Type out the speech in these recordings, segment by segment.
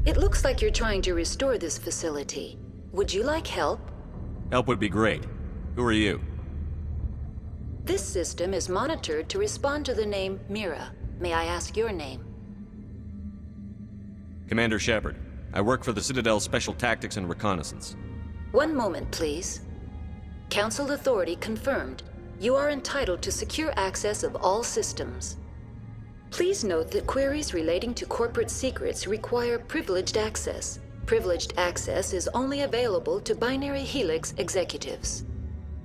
It looks like you're trying to restore this facility. Would you like help? Help would be great. Who are you? This system is monitored to respond to the name Mira. May I ask your name? Commander Shepard. I work for the Citadel's Special Tactics and Reconnaissance. One moment, please. Council authority confirmed. You are entitled to secure access of all systems. Please note that queries relating to corporate secrets require privileged access. Privileged access is only available to Binary Helix executives.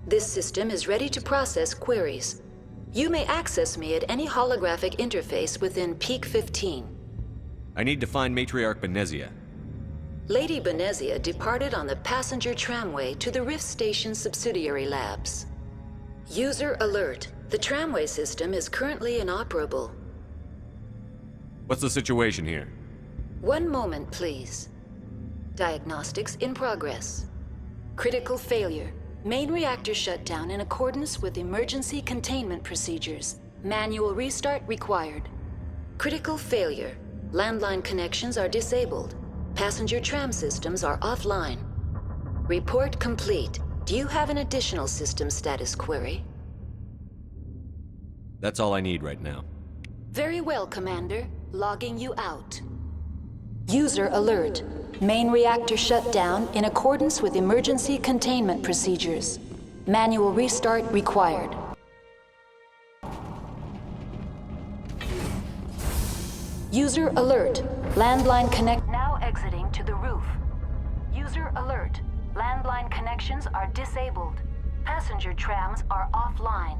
This system is ready to process queries. You may access me at any holographic interface within Peak 15. I need to find Matriarch Benezia. Lady Benezia departed on the passenger tramway to the Rift Station subsidiary labs. User alert. The tramway system is currently inoperable. What's the situation here? One moment, please. Diagnostics in progress. Critical failure. Main reactor shut down in accordance with emergency containment procedures. Manual restart required. Critical failure. Landline connections are disabled. Passenger tram systems are offline. Report complete. Do you have an additional system status query? That's all I need right now. Very well, Commander. Logging you out. User alert. Main reactor shut down in accordance with emergency containment procedures. Manual restart required. User alert. Landline connect... Now exiting to the roof. User alert. Landline connections are disabled. Passenger trams are offline.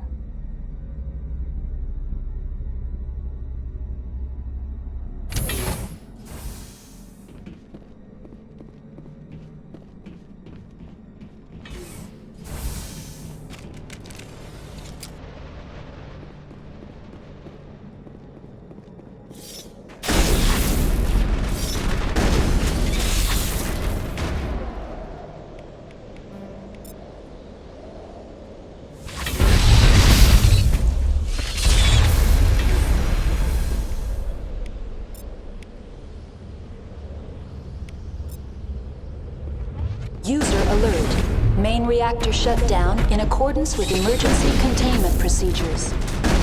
User alert. Main reactor shut down in accordance with emergency containment procedures.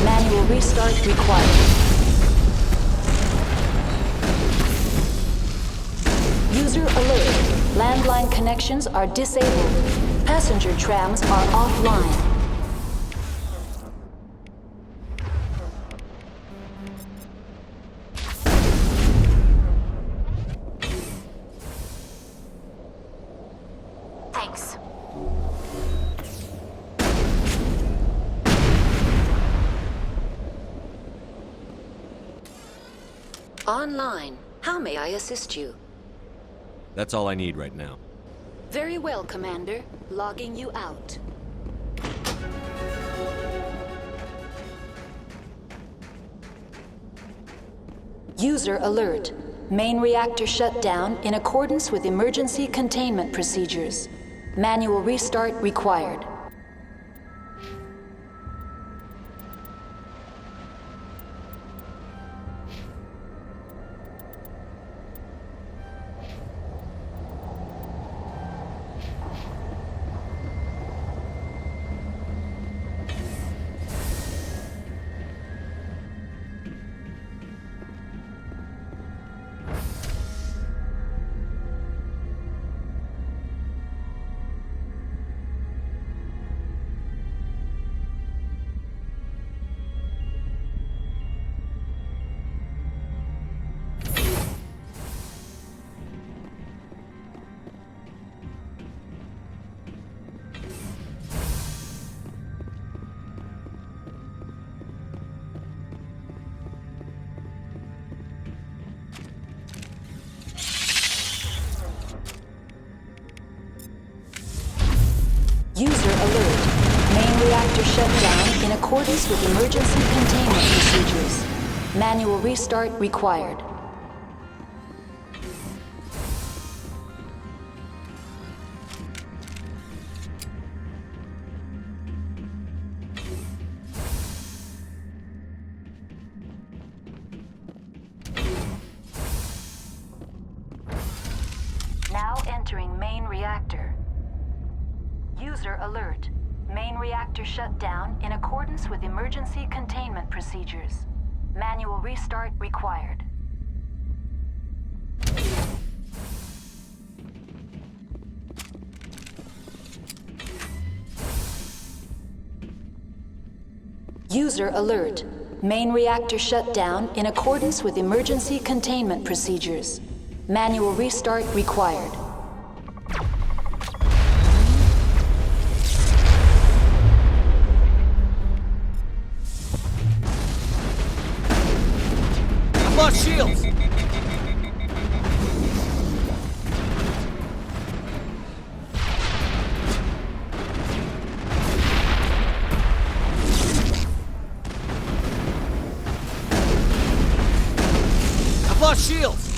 Manual restart required. User alert. Landline connections are disabled. Passenger trams are offline. Thanks. Online. How may I assist you? That's all I need right now. Very well, Commander. Logging you out. User alert. Main reactor shut down in accordance with emergency containment procedures. Manual restart required. User alert. Main reactor shut down in accordance with emergency containment procedures. Manual restart required. entering main reactor. User alert. Main reactor shut down in accordance with emergency containment procedures. Manual restart required. User alert. Main reactor shut down in accordance with emergency containment procedures. Manual restart required. I've lost shields! I've lost shields!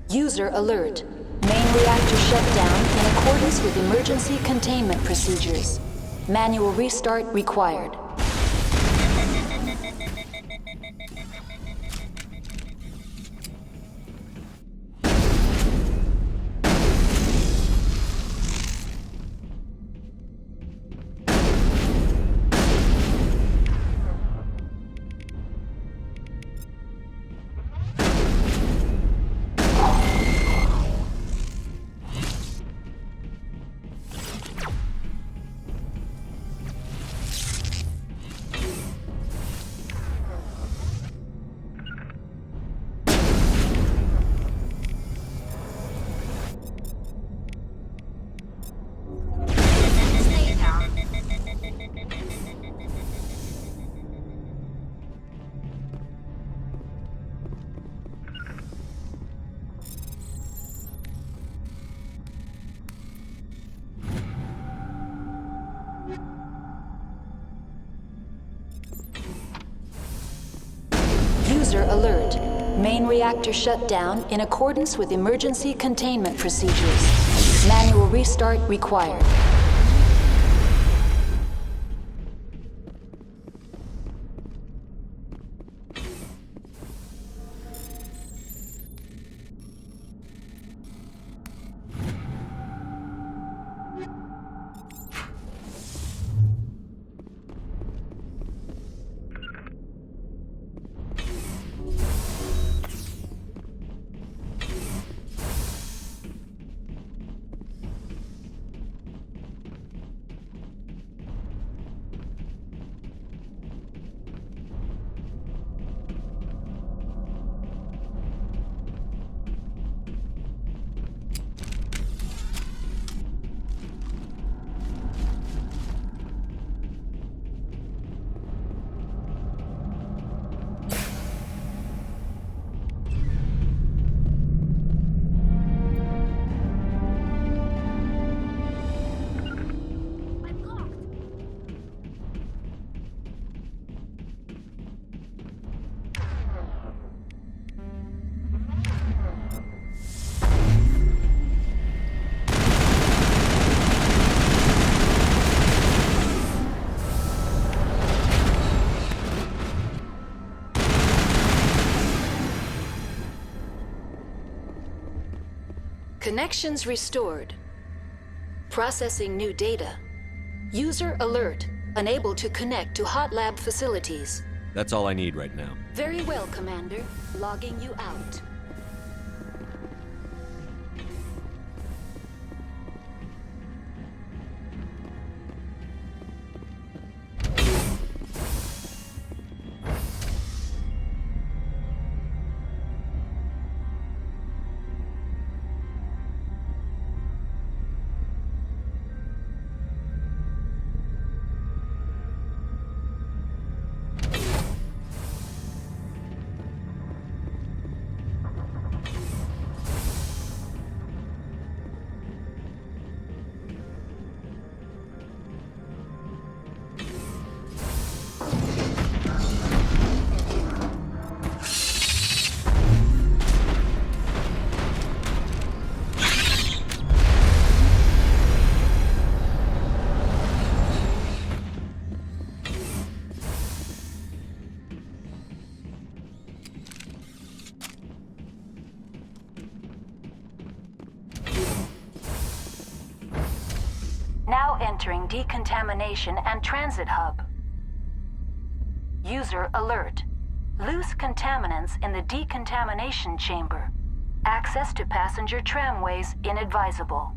User alert. Main reactor shut down in accordance with emergency containment procedures. Manual restart required. User alert. Main reactor shut down in accordance with emergency containment procedures. Manual restart required. Connections restored. Processing new data. User alert. Unable to connect to hot lab facilities. That's all I need right now. Very well, Commander. Logging you out. entering decontamination and transit hub. User alert. Loose contaminants in the decontamination chamber. Access to passenger tramways inadvisable.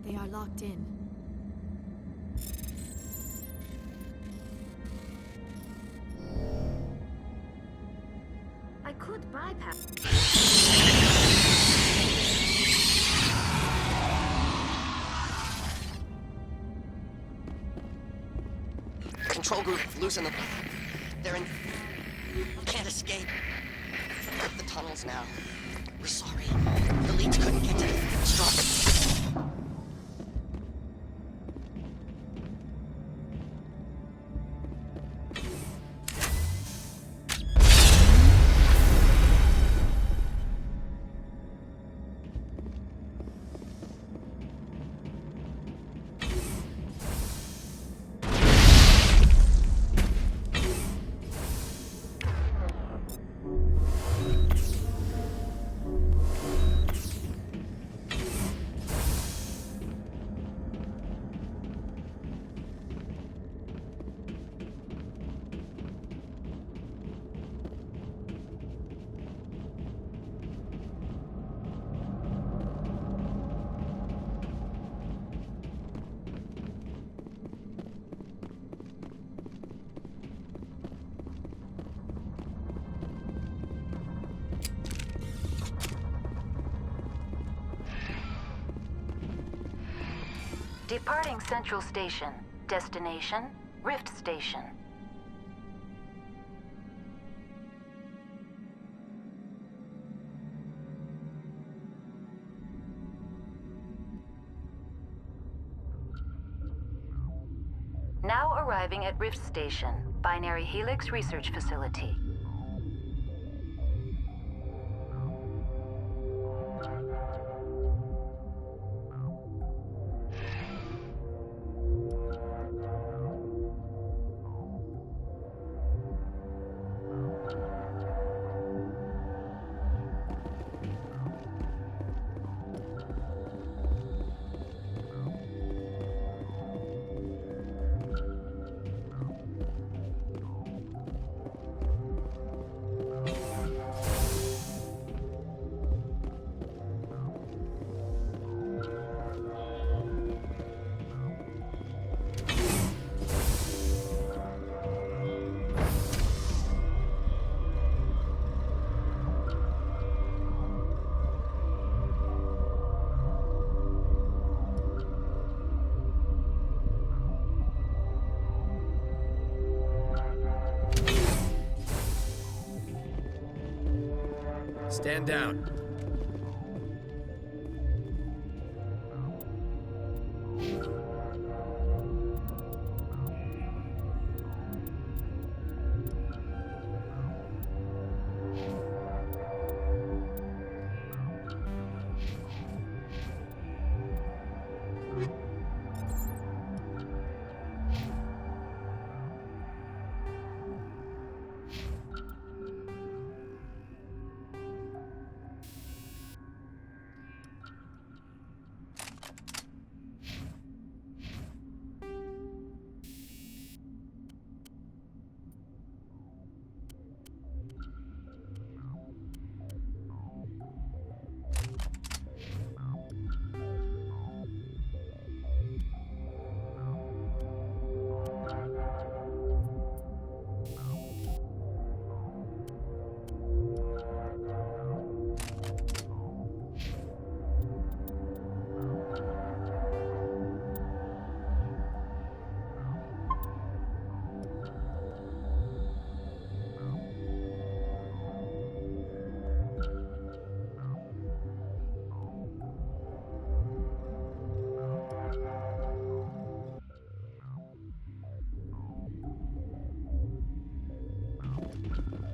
They are locked in. I could bypass. Control group, losing them. They're in... We can't escape. The tunnels now. We're sorry. The leads couldn't get to the struck. Departing Central Station. Destination, Rift Station. Now arriving at Rift Station, Binary Helix Research Facility. Stand down.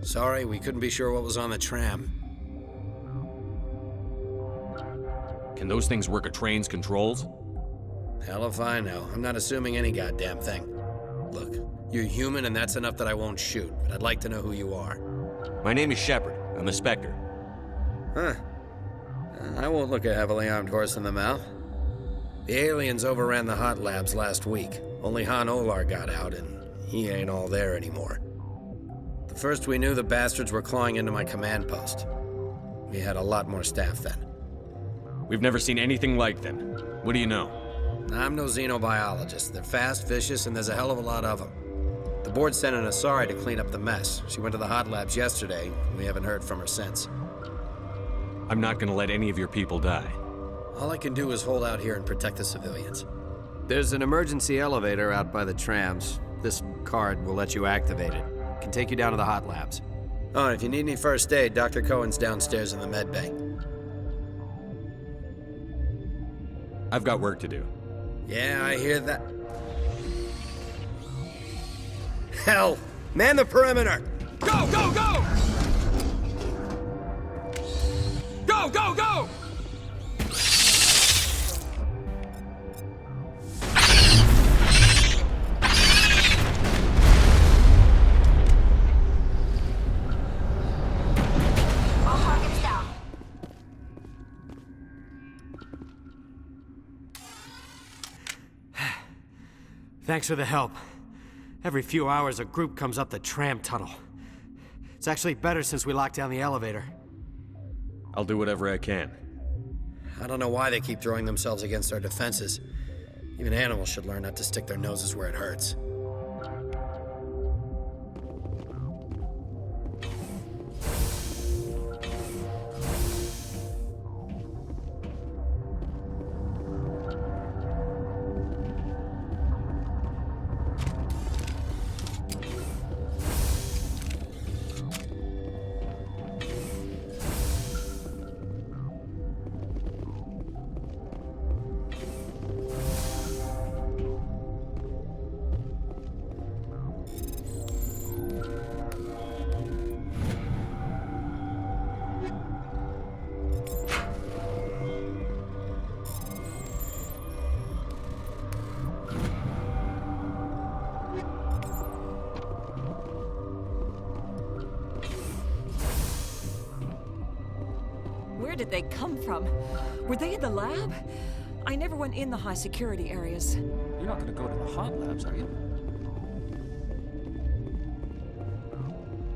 Sorry, we couldn't be sure what was on the tram. Can those things work a train's controls? Hell if I know. I'm not assuming any goddamn thing. Look, you're human and that's enough that I won't shoot, but I'd like to know who you are. My name is Shepard. I'm a Spectre. Huh. I won't look a heavily armed horse in the mouth. The aliens overran the hot labs last week. Only Han Olar got out, and he ain't all there anymore. The first we knew, the bastards were clawing into my command post. We had a lot more staff then. We've never seen anything like them. What do you know? I'm no xenobiologist. They're fast, vicious, and there's a hell of a lot of them. The board sent an Asari to clean up the mess. She went to the hot labs yesterday. We haven't heard from her since. I'm not gonna let any of your people die. All I can do is hold out here and protect the civilians. There's an emergency elevator out by the trams. This card will let you activate it. Can take you down to the hot labs. Oh, and if you need any first aid, Dr. Cohen's downstairs in the med bay. I've got work to do. Yeah, I hear that. Hell! Man the perimeter! Go, go, go! Go, go, go! All targets down. Thanks for the help. Every few hours, a group comes up the tram tunnel. It's actually better since we locked down the elevator. I'll do whatever I can. I don't know why they keep throwing themselves against our defenses. Even animals should learn not to stick their noses where it hurts. Where did they come from? Were they in the lab? I never went in the high security areas. You're not gonna go to the hot labs, are you?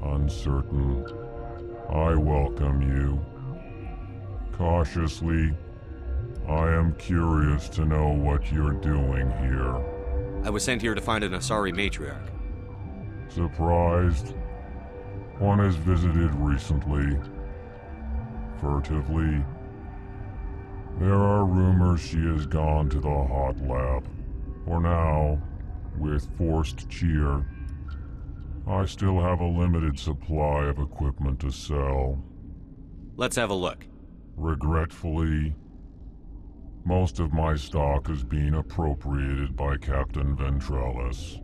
Uncertain. I welcome you. Cautiously, I am curious to know what you're doing here. I was sent here to find an Asari matriarch. Surprised? One has visited recently. Furtively. There are rumors she has gone to the hot lab. For now, with forced cheer, I still have a limited supply of equipment to sell. Let's have a look. Regretfully, most of my stock is being appropriated by Captain Ventrellis.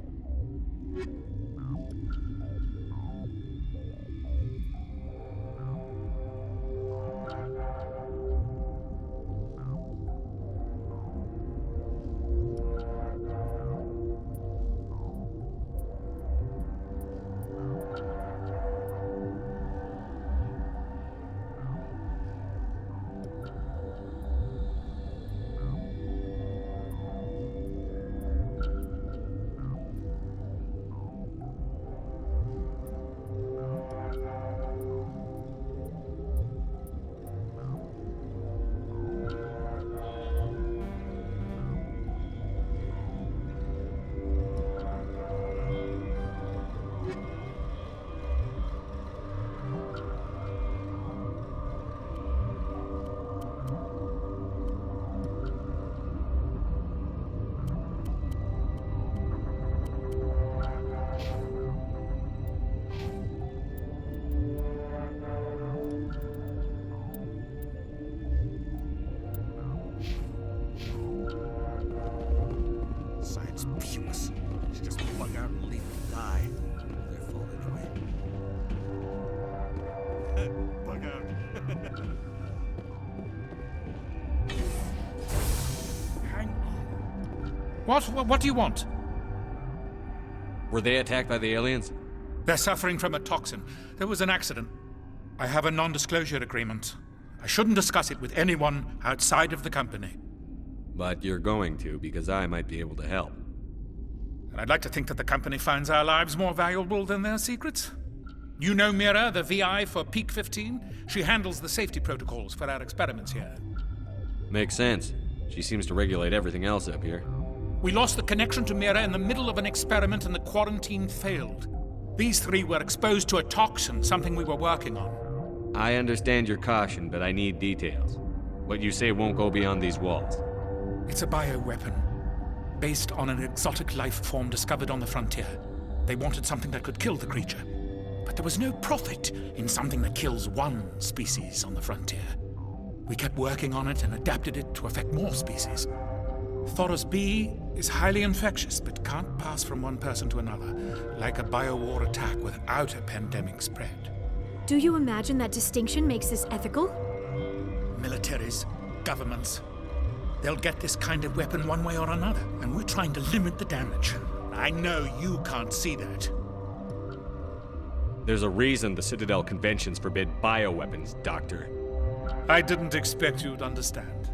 Science puce. Should just bug out and leave them die. Their fault anyway. Bug out. Hang on. What do you want? Were they attacked by the aliens? They're suffering from a toxin. There was an accident. I have a non-disclosure agreement. I shouldn't discuss it with anyone outside of the company. But you're going to, because I might be able to help. And I'd like to think that the company finds our lives more valuable than their secrets. You know Mira, the VI for Peak 15? She handles the safety protocols for our experiments here. Makes sense. She seems to regulate everything else up here. We lost the connection to Mira in the middle of an experiment and the quarantine failed. These three were exposed to a toxin, something we were working on. I understand your caution, but I need details. What you say won't go beyond these walls. It's a bioweapon, based on an exotic life form discovered on the frontier. They wanted something that could kill the creature. But there was no profit in something that kills one species on the frontier. We kept working on it and adapted it to affect more species. Thoros B is highly infectious, but can't pass from one person to another, like a biowar attack without a pandemic spread. Do you imagine that distinction makes this ethical? Militaries, governments, they'll get this kind of weapon one way or another, and we're trying to limit the damage. I know you can't see that. There's a reason the Citadel conventions forbid bioweapons, Doctor. I didn't expect you'd understand.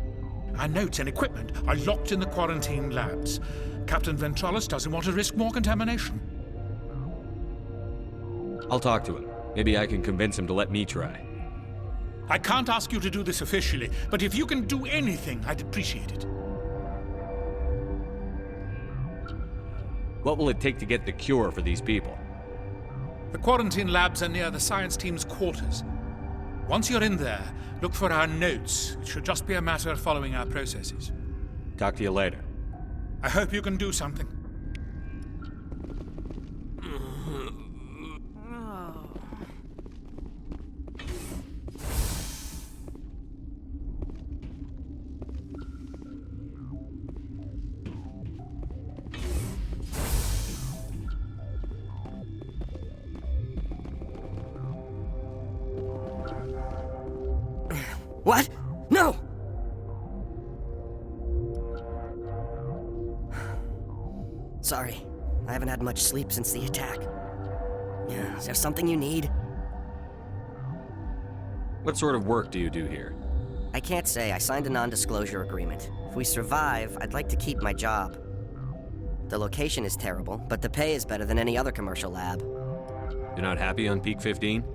Our notes and equipment are locked in the quarantine labs. Captain Ventralis doesn't want to risk more contamination. I'll talk to him. Maybe I can convince him to let me try. I can't ask you to do this officially, but if you can do anything, I'd appreciate it. What will it take to get the cure for these people? The quarantine labs are near the science team's quarters. Once you're in there, look for our notes. It should just be a matter of following our processes. Talk to you later. I hope you can do something. What? No! Sorry, I haven't had much sleep since the attack. Is there something you need? What sort of work do you do here? I can't say. I signed a non-disclosure agreement. If we survive, I'd like to keep my job. The location is terrible, but the pay is better than any other commercial lab. You're not happy on Peak 15?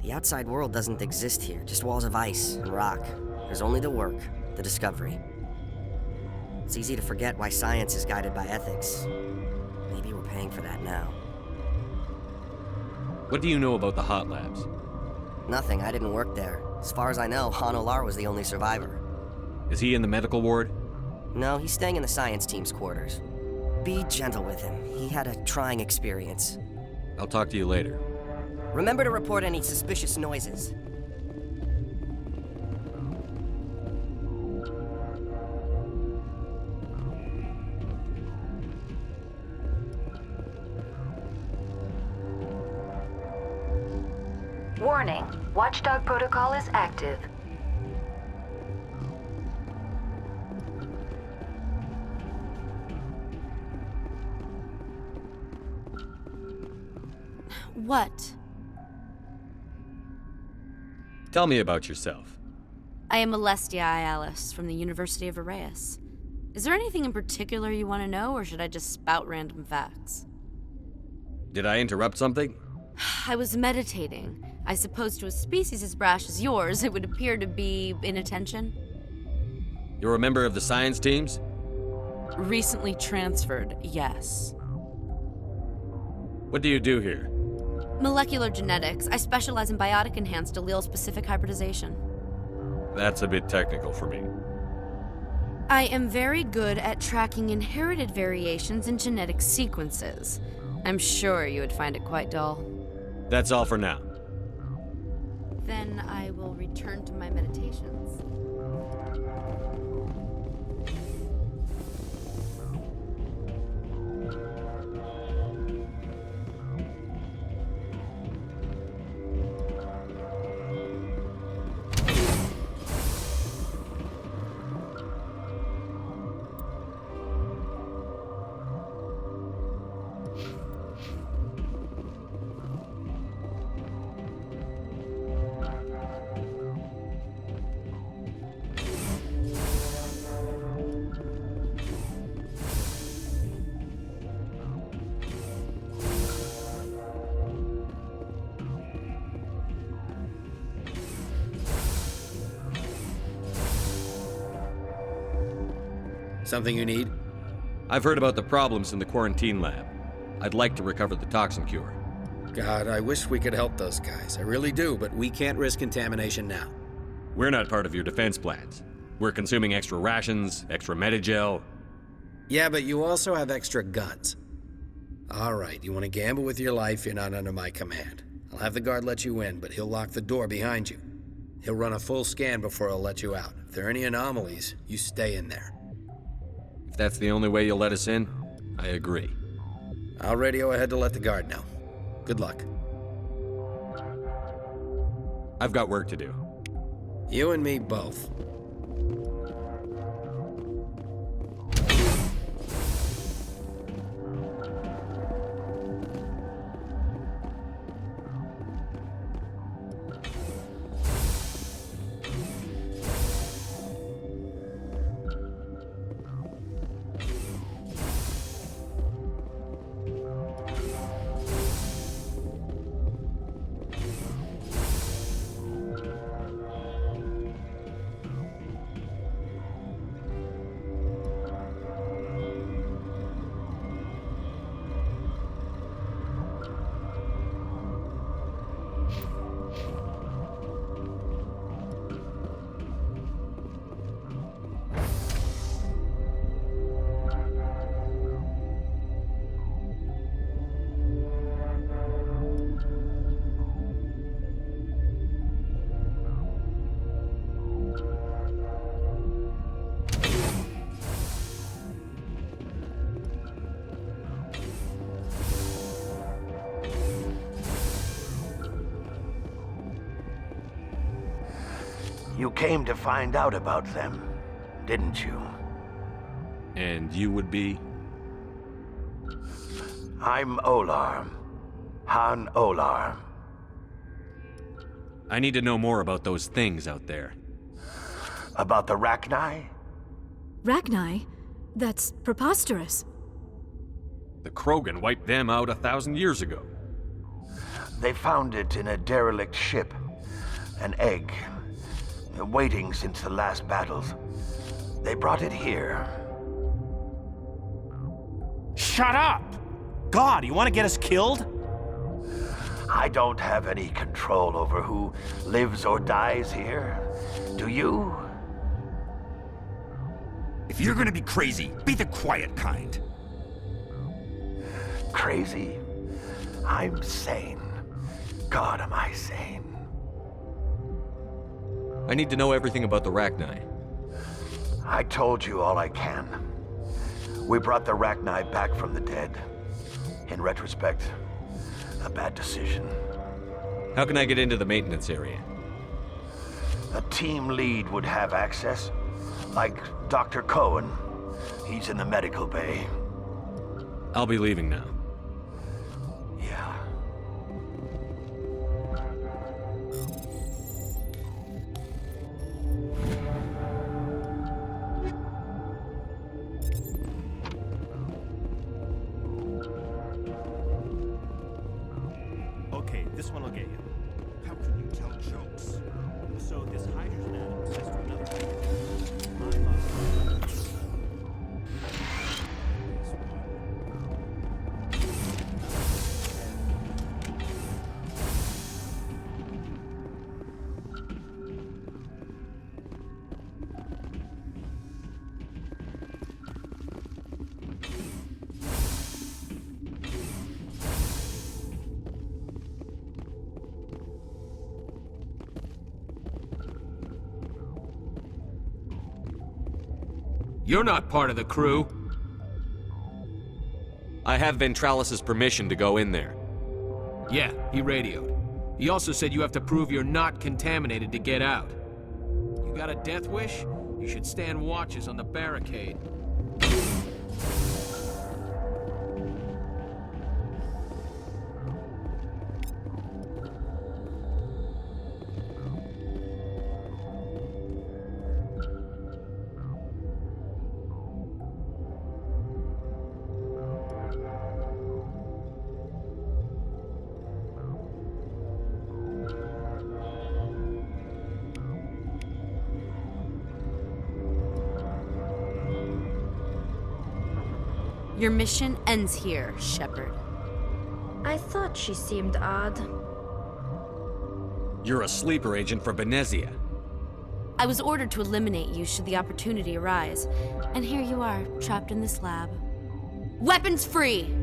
The outside world doesn't exist here, just walls of ice and rock. There's only the work, the discovery. It's easy to forget why science is guided by ethics. Maybe we're paying for that now. What do you know about the hot labs? Nothing, I didn't work there. As far as I know, Han Olar was the only survivor. Is he in the medical ward? No, he's staying in the science team's quarters. Be gentle with him. He had a trying experience. I'll talk to you later. Remember to report any suspicious noises. Warning, Watchdog protocol is active. What? Tell me about yourself. I am Alestia Alice from the University of Arraeus. Is there anything in particular you want to know, or should I just spout random facts? Did I interrupt something? I was meditating. I suppose to a species as brash as yours, it would appear to be inattention. You're a member of the science teams? Recently transferred, yes. What do you do here? Molecular genetics. I specialize in biotic-enhanced allele-specific hybridization. That's a bit technical for me. I am very good at tracking inherited variations in genetic sequences. I'm sure you would find it quite dull. That's all for now. Then I will return to my meditations. Something you need? I've heard about the problems in the quarantine lab. I'd like to recover the toxin cure. God, I wish we could help those guys. I really do, but we can't risk contamination now. We're not part of your defense plans. We're consuming extra rations, extra Medigel. Yeah, but you also have extra guns. All right, you want to gamble with your life, you're not under my command. I'll have the guard let you in, but he'll lock the door behind you. He'll run a full scan before he'll let you out. If there are any anomalies, you stay in there. If that's the only way you'll let us in, I agree. I'll radio ahead to let the guard know. Good luck. I've got work to do. You and me both. You came to find out about them, didn't you? And you would be? I'm Olar. Han Olar. I need to know more about those things out there. About the Rachni? Rachni? That's preposterous. The Krogan wiped them out 1,000 years ago. They found it in a derelict ship. An egg. Waiting since the last battles. They brought it here. Shut up! God, you want to get us killed? I don't have any control over who lives or dies here. Do you? If you're gonna be crazy, be the quiet kind. Crazy? I'm sane. God, am I sane. I need to know everything about the Rachni. I told you all I can. We brought the Rachni back from the dead. In retrospect, a bad decision. How can I get into the maintenance area? A team lead would have access. Like Dr. Cohen. He's in the medical bay. I'll be leaving now. Yeah. Okay, this one will get you. How can you tell jokes? So this hydrogen atom says to another You're not part of the crew. I have Ventralis's permission to go in there. Yeah, he radioed. He also said you have to prove you're not contaminated to get out. You got a death wish? You should stand watches on the barricade. Your mission ends here, Shepard. I thought she seemed odd. You're a sleeper agent for Venezia. I was ordered to eliminate you should the opportunity arise. And here you are, trapped in this lab. Weapons free!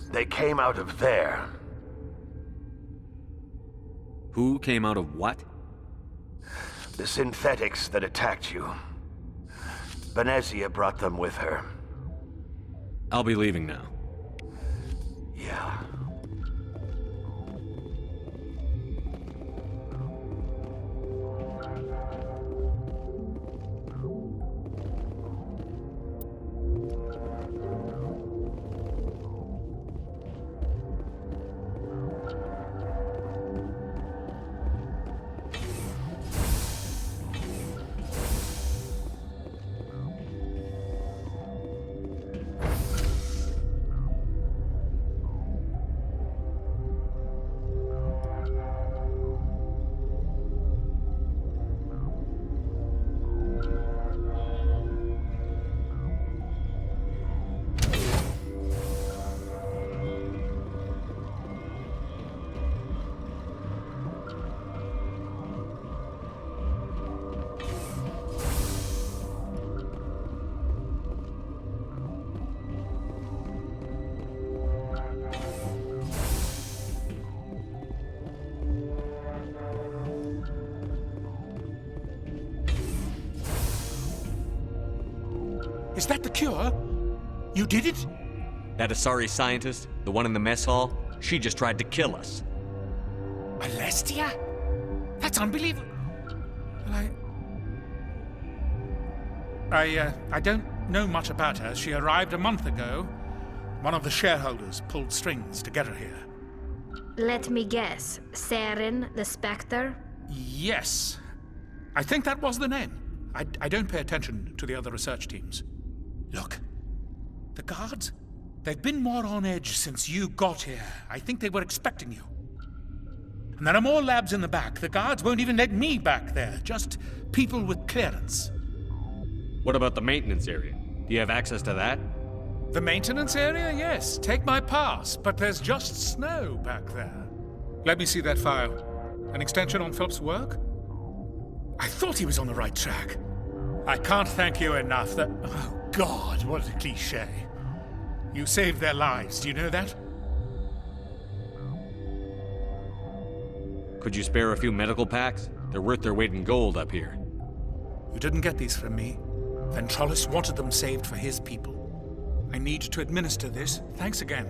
They came out of there. Who came out of what? The synthetics that attacked you. Venezia brought them with her. I'll be leaving now. Yeah. Is that the cure? You did it? That Asari scientist, the one in the mess hall, she just tried to kill us. Alestia? That's unbelievable. Well, I don't know much about her. She arrived a month ago. One of the shareholders pulled strings to get her here. Let me guess. Saren, the Spectre? Yes. I think that was the name. I don't pay attention to the other research teams. Look, the guards, they've been more on edge since you got here. I think they were expecting you. And there are more labs in the back. The guards won't even let me back there. Just people with clearance. What about the maintenance area? Do you have access to that? The maintenance area? Yes. Take my pass. But there's just snow back there. Let me see that file. An extension on Philip's work? I thought he was on the right track. I can't thank you enough that... Oh, God, what a cliché. You saved their lives, do you know that? Could you spare a few medical packs? They're worth their weight in gold up here. You didn't get these from me. Ventrollis wanted them saved for his people. I need to administer this. Thanks again.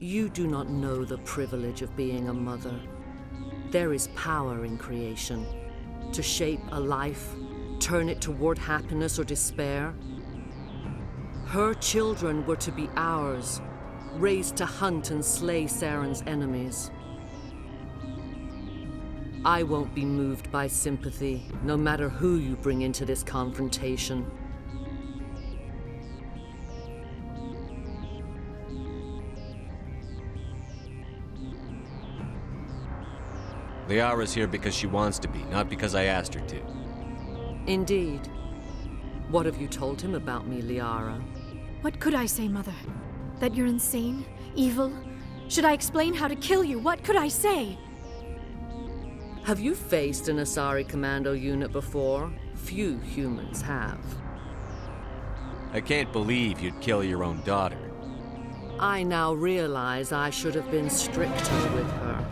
You do not know the privilege of being a mother. There is power in creation. To shape a life, turn it toward happiness or despair. Her children were to be ours, raised to hunt and slay Saren's enemies. I won't be moved by sympathy, no matter who you bring into this confrontation. Liara's here because she wants to be, not because I asked her to. Indeed. What have you told him about me, Liara? What could I say, Mother? That you're insane? Evil? Should I explain how to kill you? What could I say? Have you faced an Asari commando unit before? Few humans have. I can't believe you'd kill your own daughter. I now realize I should have been stricter with her.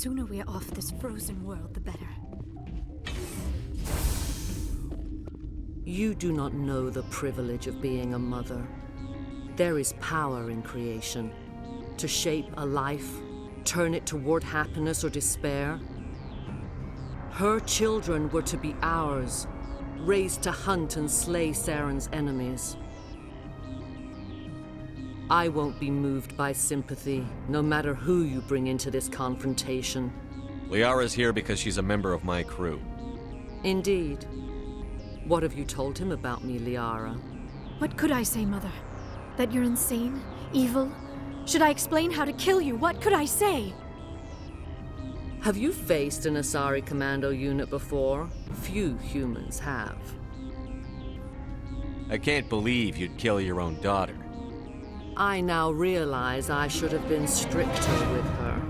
sooner we are off this frozen world, the better. You do not know the privilege of being a mother. There is power in creation. To shape a life, turn it toward happiness or despair. Her children were to be ours, raised to hunt and slay Saren's enemies. I won't be moved by sympathy, no matter who you bring into this confrontation. Liara's here because she's a member of my crew. Indeed. What have you told him about me, Liara? What could I say, Mother? That you're insane? Evil? Should I explain how to kill you? What could I say? Have you faced an Asari commando unit before? Few humans have. I can't believe you'd kill your own daughter. I now realize I should have been stricter with her.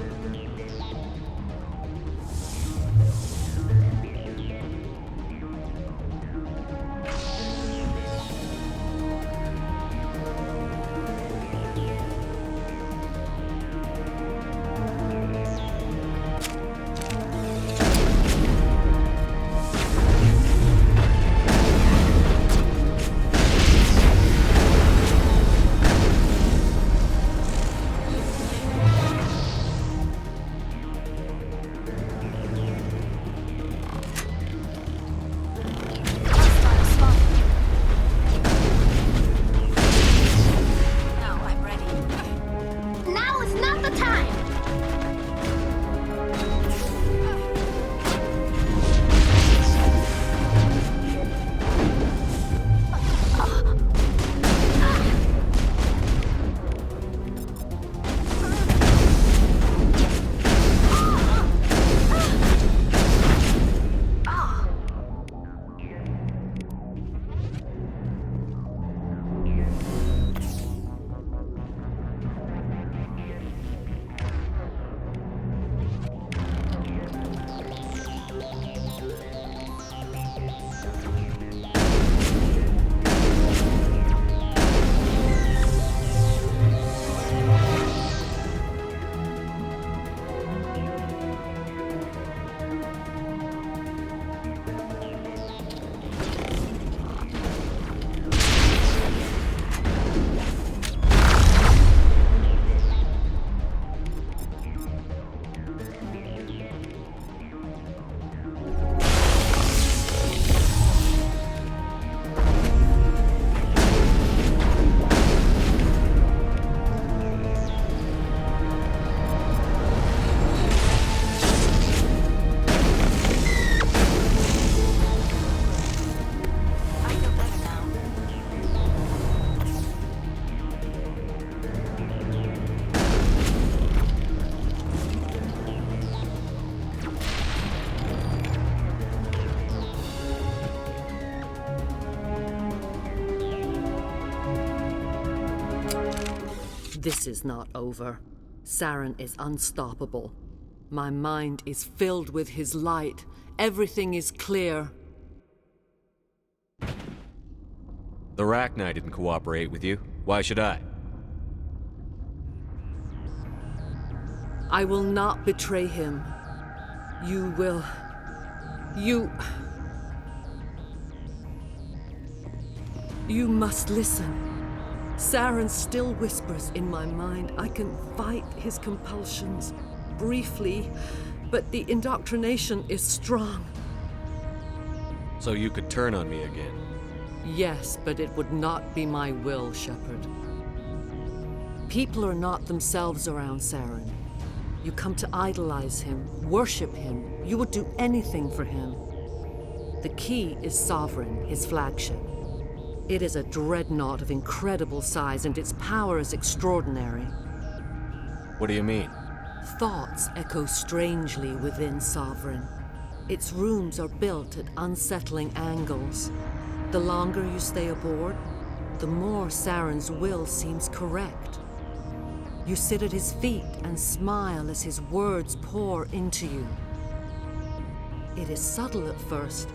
This is not over. Saren is unstoppable. My mind is filled with his light. Everything is clear. The Rachni didn't cooperate with you. Why should I? I will not betray him. You will... You must listen. Saren still whispers in my mind. I can fight his compulsions briefly, but the indoctrination is strong. So you could turn on me again? Yes, but it would not be my will, Shepard. People are not themselves around Saren. You come to idolize him, worship him. You would do anything for him. The key is Sovereign, his flagship. It is a dreadnought of incredible size, and its power is extraordinary. What do you mean? Thoughts echo strangely within Sovereign. Its rooms are built at unsettling angles. The longer you stay aboard, the more Saren's will seems correct. You sit at his feet and smile as his words pour into you. It is subtle at first.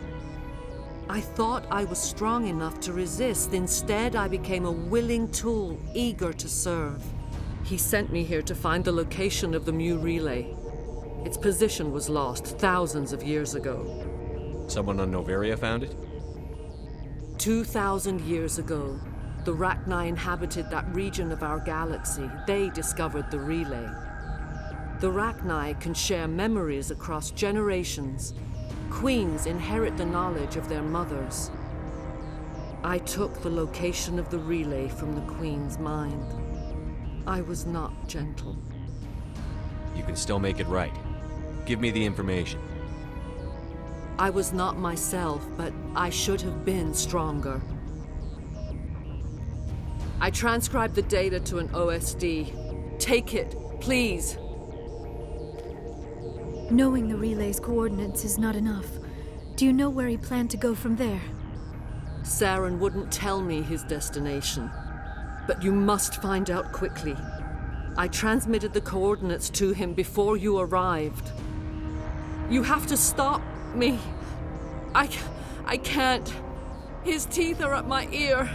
I thought I was strong enough to resist. Instead, I became a willing tool, eager to serve. He sent me here to find the location of the Mu relay. Its position was lost thousands of years ago. Someone on Noveria found it? 2,000 years ago, the Rachni inhabited that region of our galaxy. They discovered the relay. The Rachni can share memories across generations. Queens inherit the knowledge of their mothers. I took the location of the relay from the Queen's mind. I was not gentle. You can still make it right. Give me the information. I was not myself, but I should have been stronger. I transcribed the data to an OSD. Take it, please. Knowing the relay's coordinates is not enough. Do you know where he planned to go from there? Saren wouldn't tell me his destination. But you must find out quickly. I transmitted the coordinates to him before you arrived. You have to stop me. I can't. His teeth are at my ear.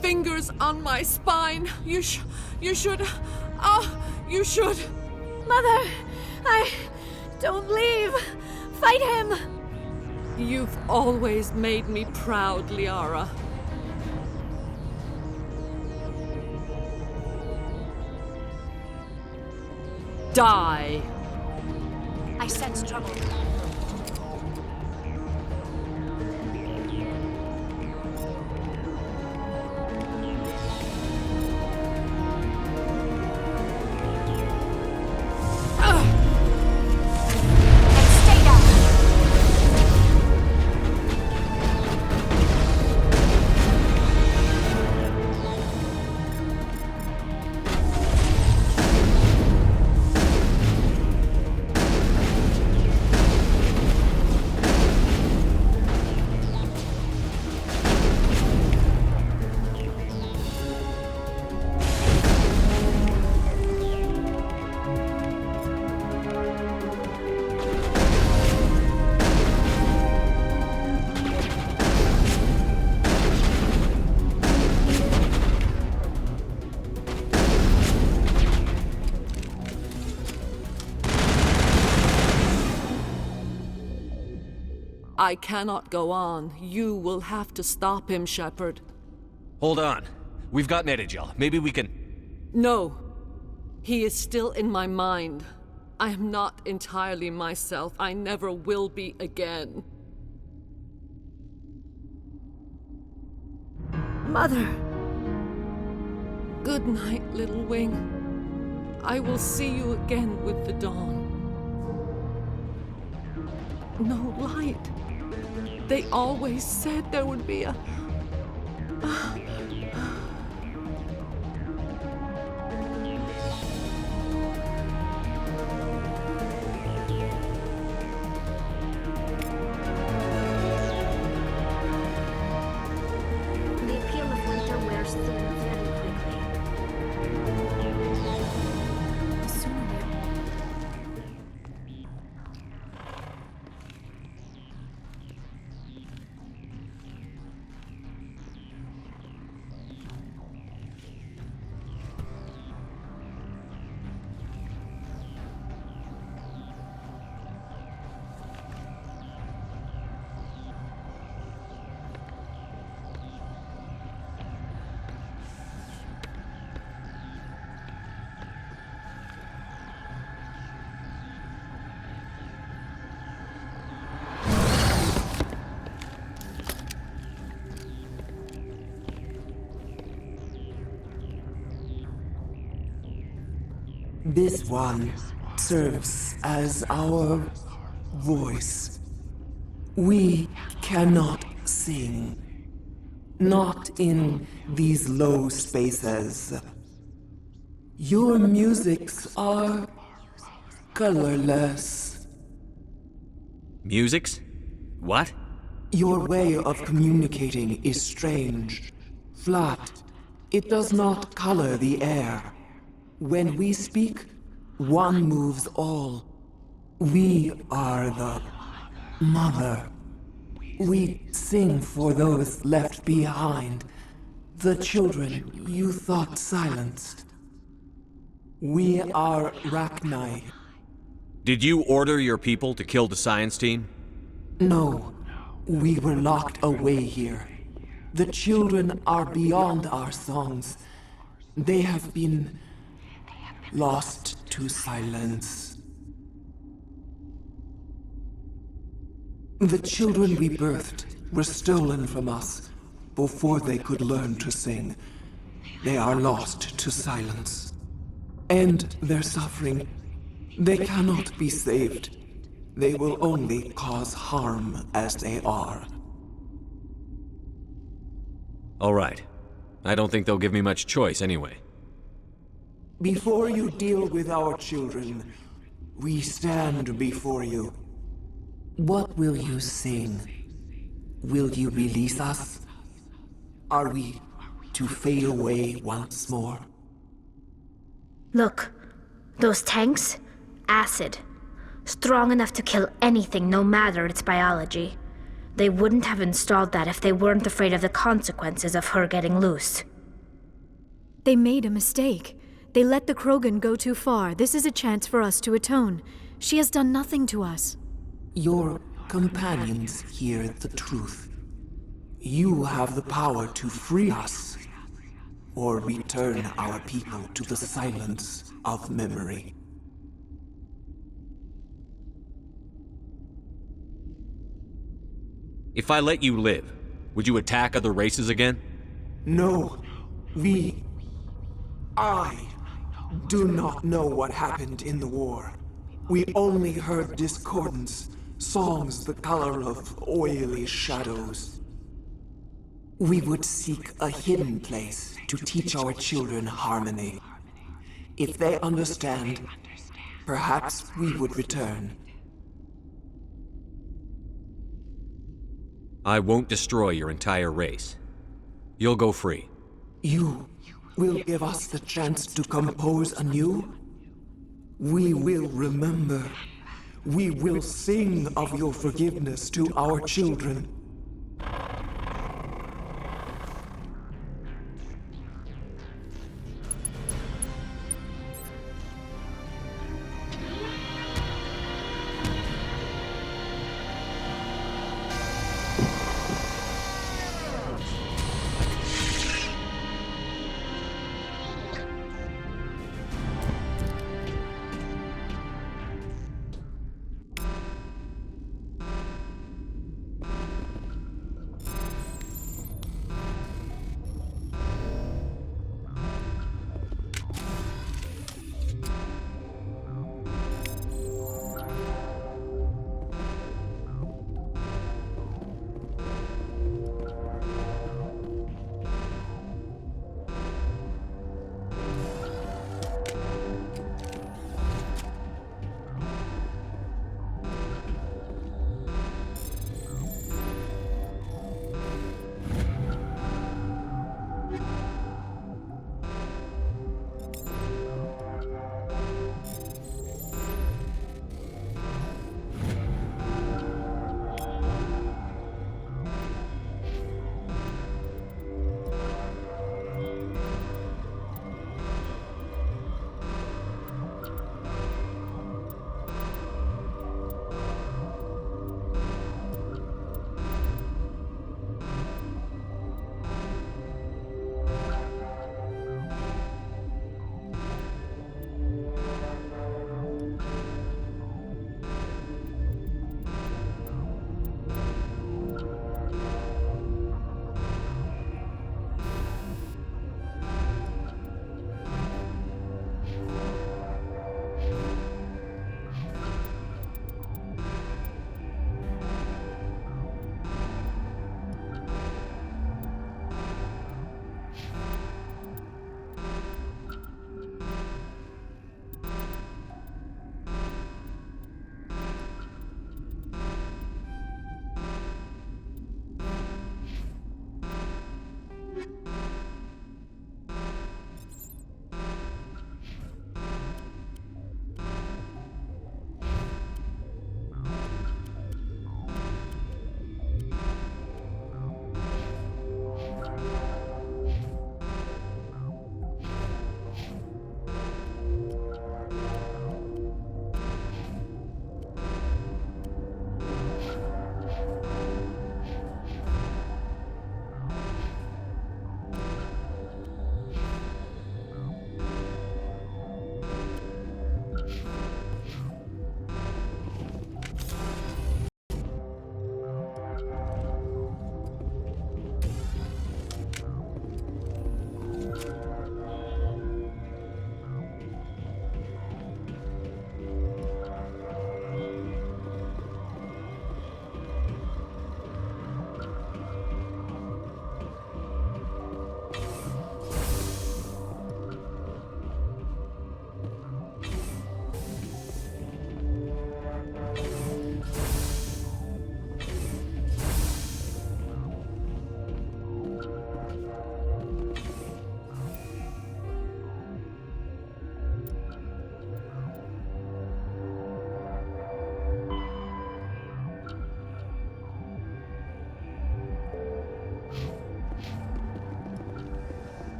Fingers on my spine. You should. You should. Mother, don't leave. Fight him. You've always made me proud, Liara. Die. I sense trouble. I cannot go on. You will have to stop him, Shepard. Hold on. We've got Medigel. Maybe we can... No. He is still in my mind. I am not entirely myself. I never will be again. Mother! Good night, little wing. I will see you again with the dawn. No light. They always said there would be a... The appeal of winter wears thin very quickly. The sooner we... This one serves as our voice. We cannot sing. Not in these low spaces. Your musics are colorless. Musics? What? Your way of communicating is strange. Flat. It does not color the air. When we speak, one moves all. We are the mother. We sing for those left behind, the children you thought silenced. We are Rachni. Did you order your people to kill the science team? No. We were locked away here. The children are beyond our songs. They have been lost to silence. The children we birthed were stolen from us before they could learn to sing. They are lost to silence. And their suffering, they cannot be saved. They will only cause harm as they are. All right. I don't think they'll give me much choice anyway. Before you deal with our children, we stand before you. What will you sing? Will you release us? Are we to fade away once more? Look, those tanks? Acid. Strong enough to kill anything, no matter its biology. They wouldn't have installed that if they weren't afraid of the consequences of her getting loose. They made a mistake. They let the Krogan go too far. This is a chance for us to atone. She has done nothing to us. Your companions hear the truth. You have the power to free us, or return our people to the silence of memory. If I let you live, would you attack other races again? No, I do not know what happened in the war. We only heard discordance, songs the color of oily shadows. We would seek a hidden place to teach our children harmony. If they understand, perhaps we would return. I won't destroy your entire race. You'll go free. You will give us the chance to compose anew? We will remember. We will sing of your forgiveness to our children.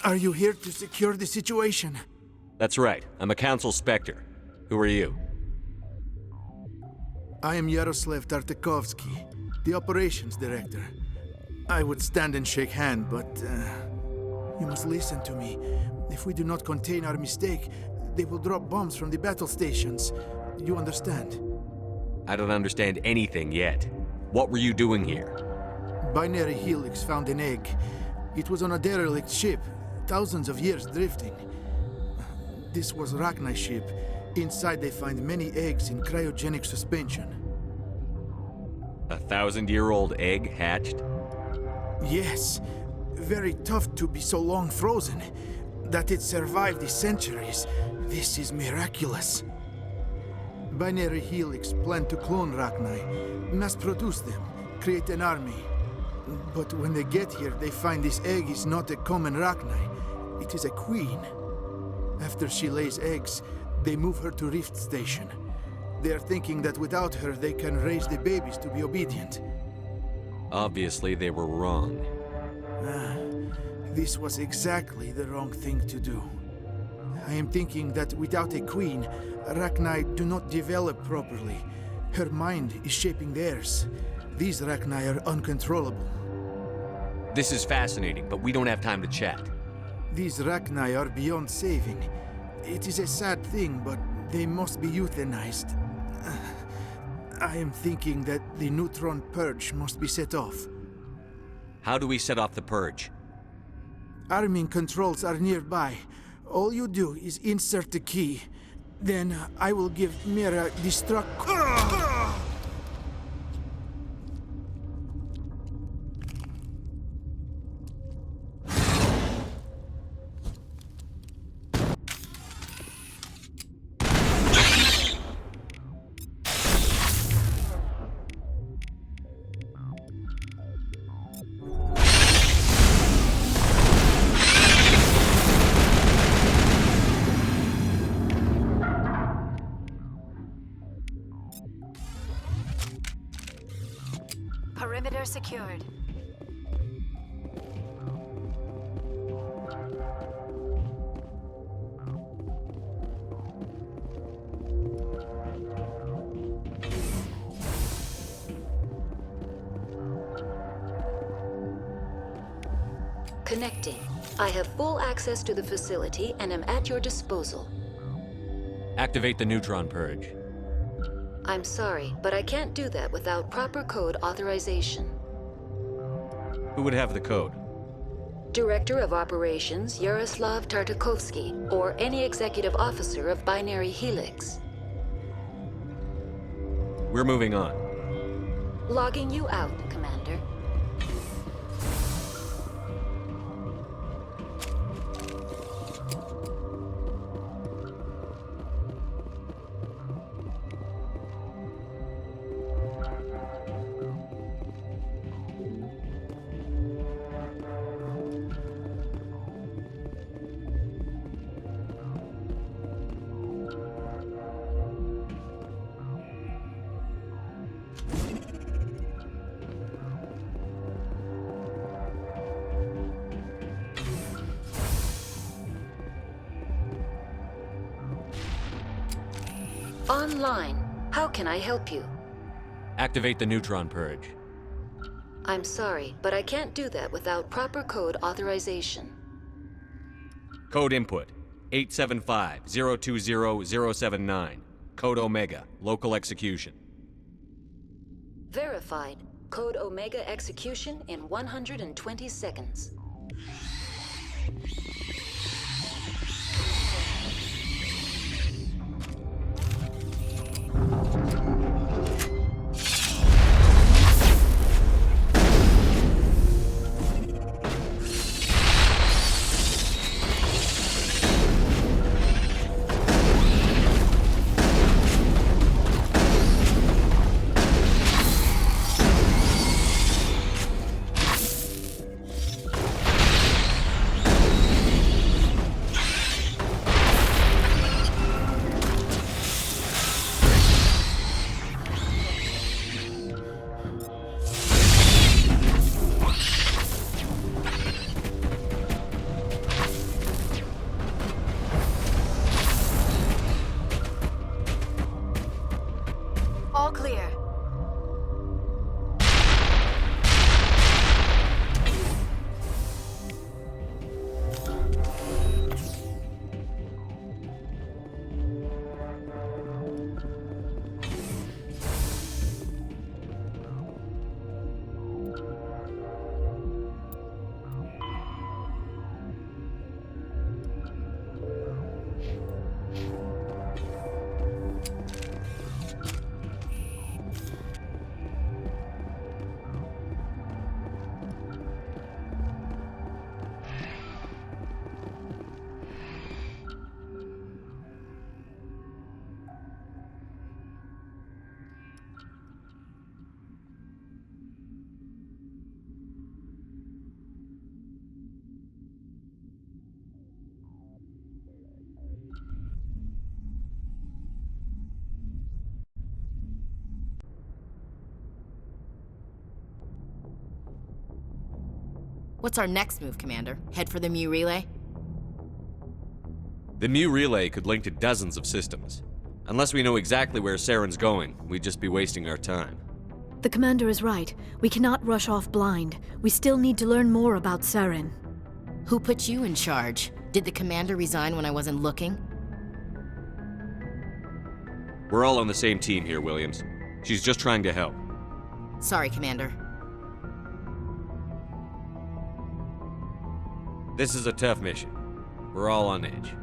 Are you here to secure the situation? That's right. I'm a council specter. Who are you? I am Yaroslav Tartakovsky, the operations director. I would stand and shake hand, but you must listen to me. If we do not contain our mistake, they will drop bombs from the battle stations. You understand? I don't understand anything yet. What were you doing here? Binary Helix found an egg. It was on a derelict ship, thousands of years drifting. This was Rachni's ship. Inside they find many eggs in cryogenic suspension. A 1,000-year-old egg hatched? Yes. Very tough to be so long frozen. That it survived the centuries. This is miraculous. Binary Helix planned to clone Rachni, mass-produce them, create an army. But when they get here, they find this egg is not a common Rachni. It is a queen. After she lays eggs, they move her to Rift Station. They are thinking that without her, they can raise the babies to be obedient. Obviously, they were wrong. This was exactly the wrong thing to do. I am thinking that without a queen, Rachni do not develop properly. Her mind is shaping theirs. These Rachni are uncontrollable. This is fascinating, but we don't have time to chat. These Rachni are beyond saving. It is a sad thing, but they must be euthanized. I am thinking that the neutron purge must be set off. How do we set off the purge? Arming controls are nearby. All you do is insert the key. Then I will give Mira destruct... Perimeter secured. Connecting. I have full access to the facility and am at your disposal. Activate the neutron purge. I'm sorry, but I can't do that without proper code authorization. Who would have the code? Director of Operations Yaroslav Tartakovsky, or any executive officer of Binary Helix. We're moving on. Logging you out, Commander. Online. How can I help you? Activate the neutron purge. I'm sorry, but I can't do that without proper code authorization. Code input 875-020-079. Code Omega. Local execution. Verified. Code Omega execution in 120 seconds. What's our next move, Commander? Head for the Mu relay? The Mu relay could link to dozens of systems. Unless we know exactly where Saren's going, we'd just be wasting our time. The commander is right. We cannot rush off blind. We still need to learn more about Saren. Who put you in charge? Did the commander resign when I wasn't looking? We're all on the same team here, Williams. She's just trying to help. Sorry, Commander. This is a tough mission. We're all on edge.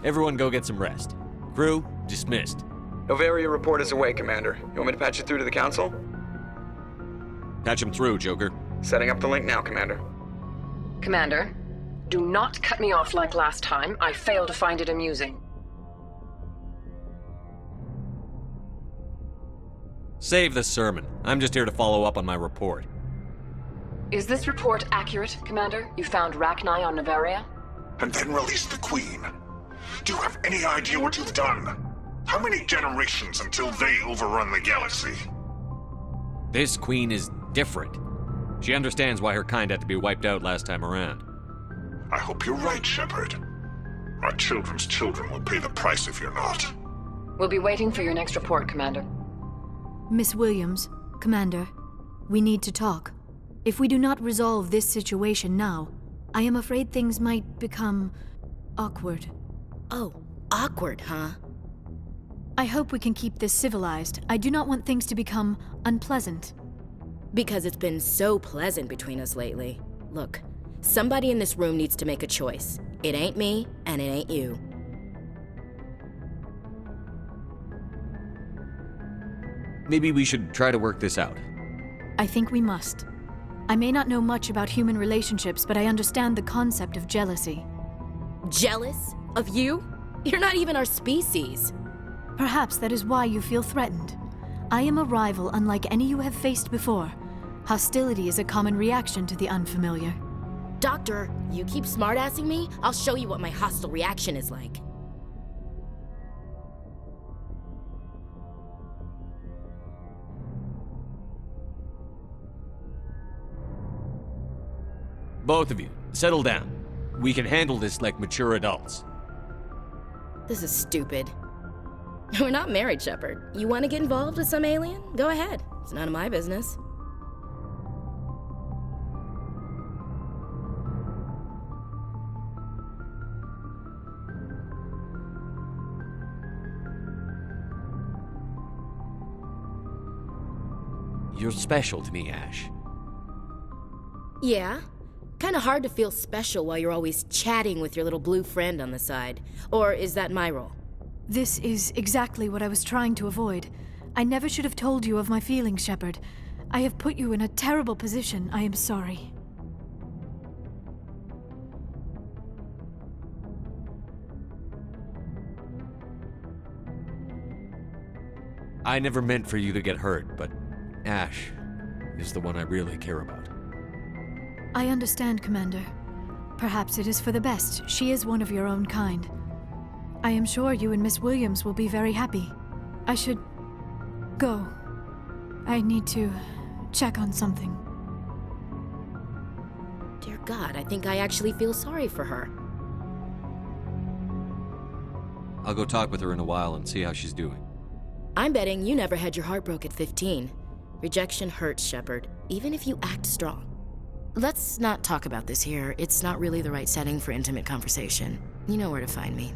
Everyone go get some rest. Crew, dismissed. Noveria report is away, Commander. You want me to patch you through to the Council? Patch him through, Joker. Setting up the link now, Commander. Commander, do not cut me off like last time. I failed to find it amusing. Save the sermon. I'm just here to follow up on my report. Is this report accurate, Commander? You found Rachni on Noveria? And then released the Queen. Do you have any idea what you've done? How many generations until they overrun the galaxy? This Queen is different. She understands why her kind had to be wiped out last time around. I hope you're right, Shepard. My children's children will pay the price if you're not. We'll be waiting for your next report, Commander. Miss Williams, Commander, we need to talk. If we do not resolve this situation now, I am afraid things might become awkward. Oh, awkward, huh? I hope we can keep this civilized. I do not want things to become unpleasant. Because it's been so pleasant between us lately. Look, somebody in this room needs to make a choice. It ain't me, and it ain't you. Maybe we should try to work this out. I think we must. I may not know much about human relationships, but I understand the concept of jealousy. Jealous? Of you? You're not even our species. Perhaps that is why you feel threatened. I am a rival unlike any you have faced before. Hostility is a common reaction to the unfamiliar. Doctor, you keep smartassing me, I'll show you what my hostile reaction is like. Both of you, settle down. We can handle this like mature adults. This is stupid. We're not married, Shepard. You want to get involved with some alien? Go ahead. It's none of my business. You're special to me, Ash. Yeah? Kinda hard to feel special while you're always chatting with your little blue friend on the side. Or is that my role? This is exactly what I was trying to avoid. I never should have told you of my feelings, Shepard. I have put you in a terrible position. I am sorry. I never meant for you to get hurt, but Ash is the one I really care about. I understand, Commander. Perhaps it is for the best. She is one of your own kind. I am sure you and Miss Williams will be very happy. I should go. I need to check on something. Dear God, I think I actually feel sorry for her. I'll go talk with her in a while and see how she's doing. I'm betting you never had your heart broke at 15. Rejection hurts, Shepard, even if you act strong. Let's not talk about this here. It's not really the right setting for intimate conversation. You know where to find me.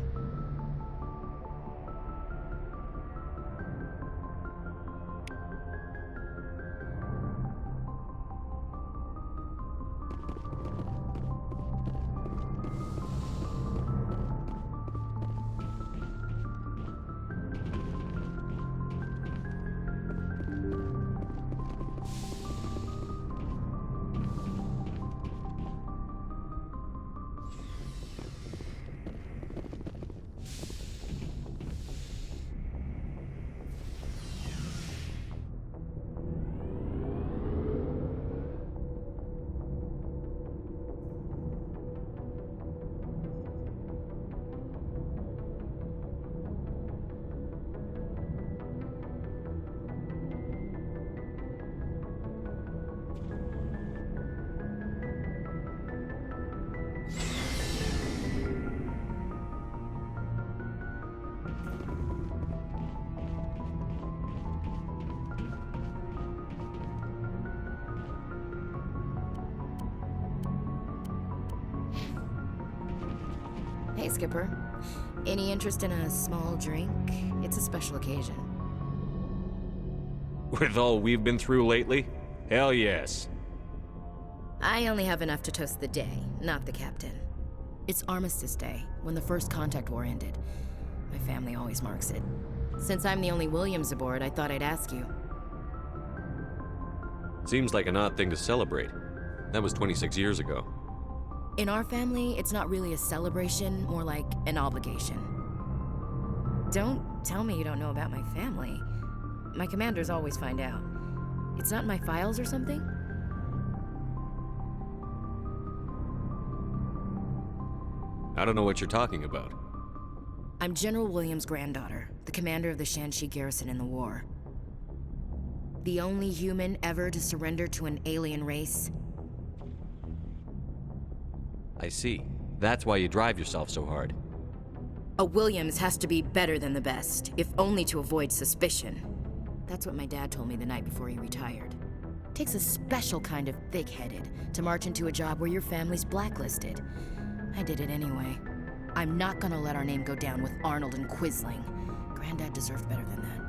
Hey, Skipper. Any interest in a small drink? It's a special occasion. With all we've been through lately? Hell yes. I only have enough to toast the day, not the captain. It's Armistice Day, when the First Contact War ended. My family always marks it. Since I'm the only Williams aboard, I thought I'd ask you. Seems like an odd thing to celebrate. That was 26 years ago. In our family, it's not really a celebration, more like an obligation. Don't tell me you don't know about my family. My commanders always find out. It's not in my files or something? I don't know what you're talking about. I'm General Williams' granddaughter, the commander of the Shanxi garrison in the war. The only human ever to surrender to an alien race. I see. That's why you drive yourself so hard. A Williams has to be better than the best, if only to avoid suspicion. That's what my dad told me the night before he retired. Takes a special kind of thick-headed to march into a job where your family's blacklisted. I did it anyway. I'm not gonna let our name go down with Arnold and Quisling. Granddad deserved better than that.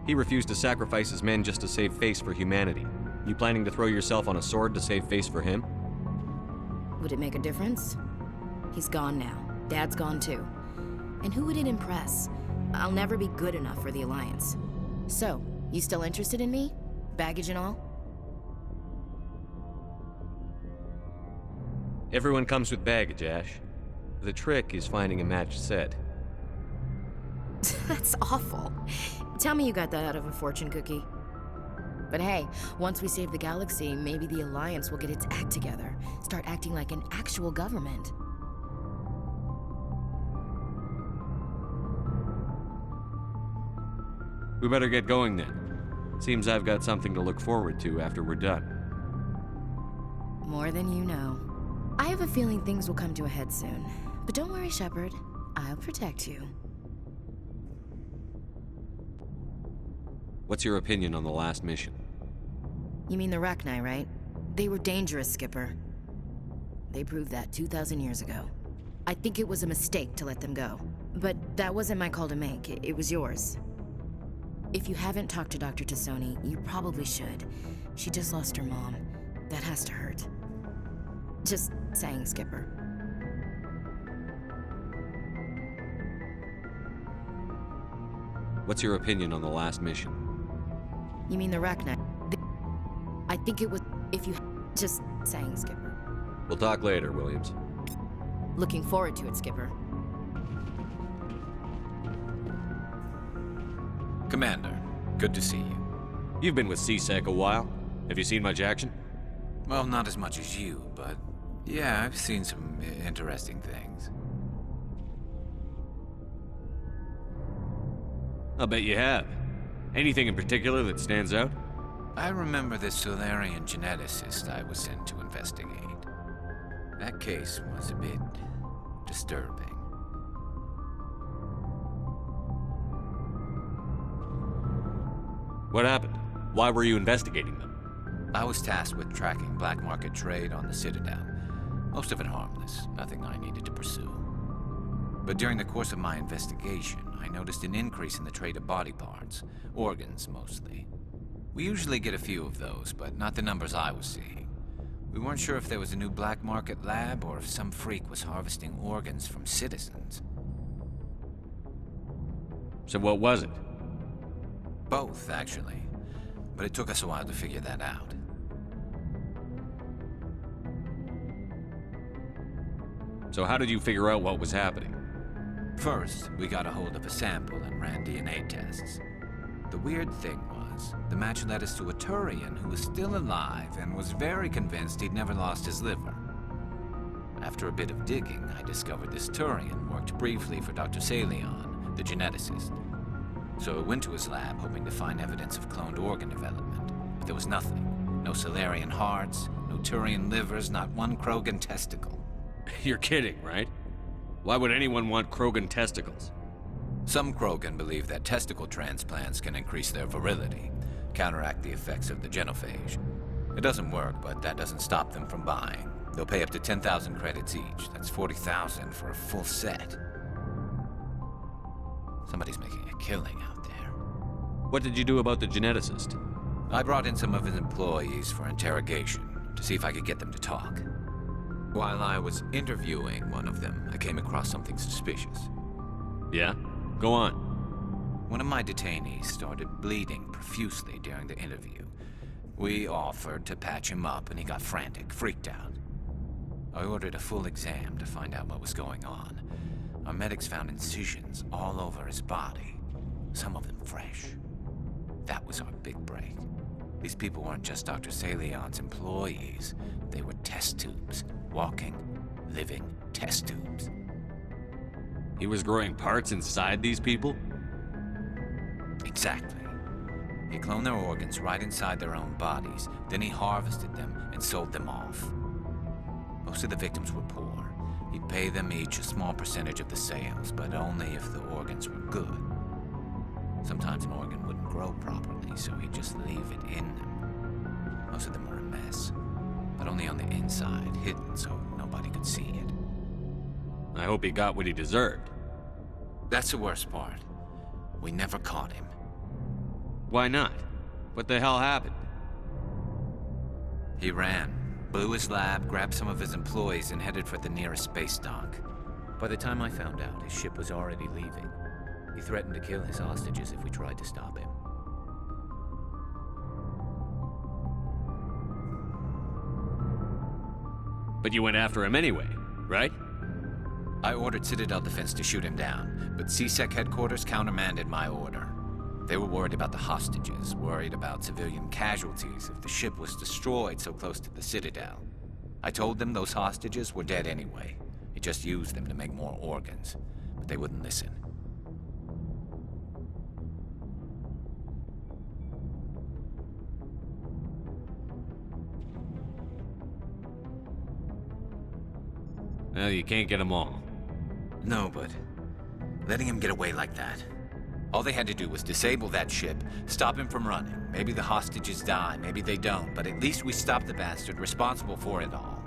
He refused to sacrifice his men just to save face for humanity. You planning to throw yourself on a sword to save face for him? Would it make a difference? He's gone now. Dad's gone too. And who would it impress? I'll never be good enough for the Alliance. So, you still interested in me? Baggage and all? Everyone comes with baggage, Ash. The trick is finding a matched set. That's awful. Tell me you got that out of a fortune cookie. But hey, once we save the galaxy, maybe the Alliance will get its act together. Start acting like an actual government. We better get going then. Seems I've got something to look forward to after we're done. More than you know. I have a feeling things will come to a head soon. But don't worry, Shepard. I'll protect you. What's your opinion on the last mission? You mean the Rachni, right? They were dangerous, Skipper. They proved that 2,000 years ago. I think it was a mistake to let them go. But that wasn't my call to make. It was yours. If you haven't talked to Dr. Tassoni, you probably should. She just lost her mom. That has to hurt. Just saying, Skipper. What's your opinion on the last mission? You mean the Rachni? I think it was... If you... Just saying, Skipper. We'll talk later, Williams. Looking forward to it, Skipper. Commander, good to see you. You've been with C-Sec a while. Have you seen much action? Well, not as much as you, but yeah, I've seen some interesting things. I'll bet you have. Anything in particular that stands out? I remember the Solarian geneticist I was sent to investigate. That case was a bit disturbing. What happened? Why were you investigating them? I was tasked with tracking black market trade on the Citadel. Most of it harmless, nothing I needed to pursue. But during the course of my investigation, I noticed an increase in the trade of body parts, organs mostly. We usually get a few of those, but not the numbers I was seeing. We weren't sure if there was a new black market lab or if some freak was harvesting organs from citizens. So what was it? Both, actually. But it took us a while to figure that out. So how did you figure out what was happening? First, we got a hold of a sample and ran DNA tests. The weird thing was, the match led us to a Turian who was still alive and was very convinced he'd never lost his liver. After a bit of digging, I discovered this Turian worked briefly for Dr. Salion, the geneticist. So I went to his lab hoping to find evidence of cloned organ development, but there was nothing. No Solarian hearts, no Turian livers, not one Krogan testicle. You're kidding, right? Why would anyone want Krogan testicles? Some Krogan believe that testicle transplants can increase their virility, counteract the effects of the genophage. It doesn't work, but that doesn't stop them from buying. They'll pay up to 10,000 credits each. That's 40,000 for a full set. Somebody's making a killing out there. What did you do about the geneticist? I brought in some of his employees for interrogation, to see if I could get them to talk. While I was interviewing one of them, I came across something suspicious. Yeah? Go on. One of my detainees started bleeding profusely during the interview. We offered to patch him up, and he got frantic, freaked out. I ordered a full exam to find out what was going on. Our medics found incisions all over his body, some of them fresh. That was our big break. These people weren't just Dr. Salion's employees. They were test tubes. Walking, living test tubes. He was growing parts inside these people? Exactly. He cloned their organs right inside their own bodies. Then he harvested them and sold them off. Most of the victims were poor. He'd pay them each a small percentage of the sales, but only if the organs were good. Sometimes an organ wouldn't grow properly, so he'd just leave it in them. Most of them were a mess, but only on the inside, hidden so nobody could see it. I hope he got what he deserved. That's the worst part. We never caught him. Why not? What the hell happened? He ran, blew his lab, grabbed some of his employees, and headed for the nearest space dock. By the time I found out, his ship was already leaving. He threatened to kill his hostages if we tried to stop him. But you went after him anyway, right? I ordered Citadel Defense to shoot him down, but CSEC headquarters countermanded my order. They were worried about the hostages, worried about civilian casualties if the ship was destroyed so close to the Citadel. I told them those hostages were dead anyway. He just used them to make more organs, but they wouldn't listen. Well, you can't get them all. No, but letting him get away like that. All they had to do was disable that ship, stop him from running. Maybe the hostages die, maybe they don't, but at least we stopped the bastard responsible for it all.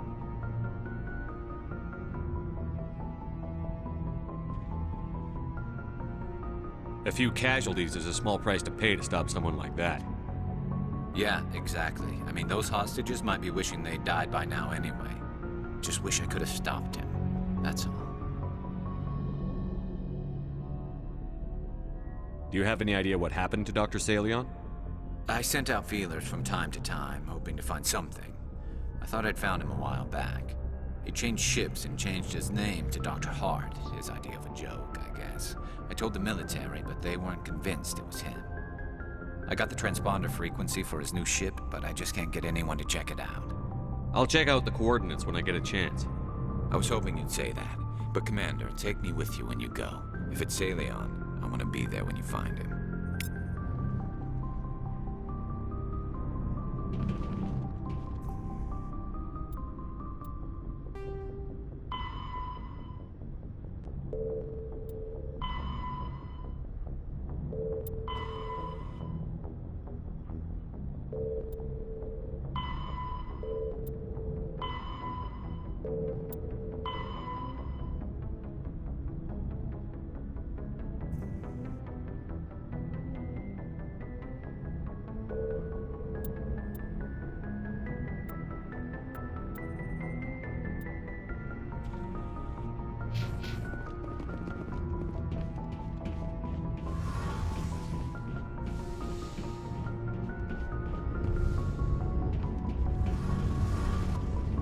A few casualties is a small price to pay to stop someone like that. Yeah, exactly. I mean, those hostages might be wishing they'd died by now anyway. Just wish I could have stopped him. That's all. Do you have any idea what happened to Dr. Salion? I sent out feelers from time to time, hoping to find something. I thought I'd found him a while back. He changed ships and changed his name to Dr. Hart, his idea of a joke, I guess. I told the military, but they weren't convinced it was him. I got the transponder frequency for his new ship, but I just can't get anyone to check it out. I'll check out the coordinates when I get a chance. I was hoping you'd say that, but Commander, take me with you when you go. If it's Salion, I want to be there when you find him.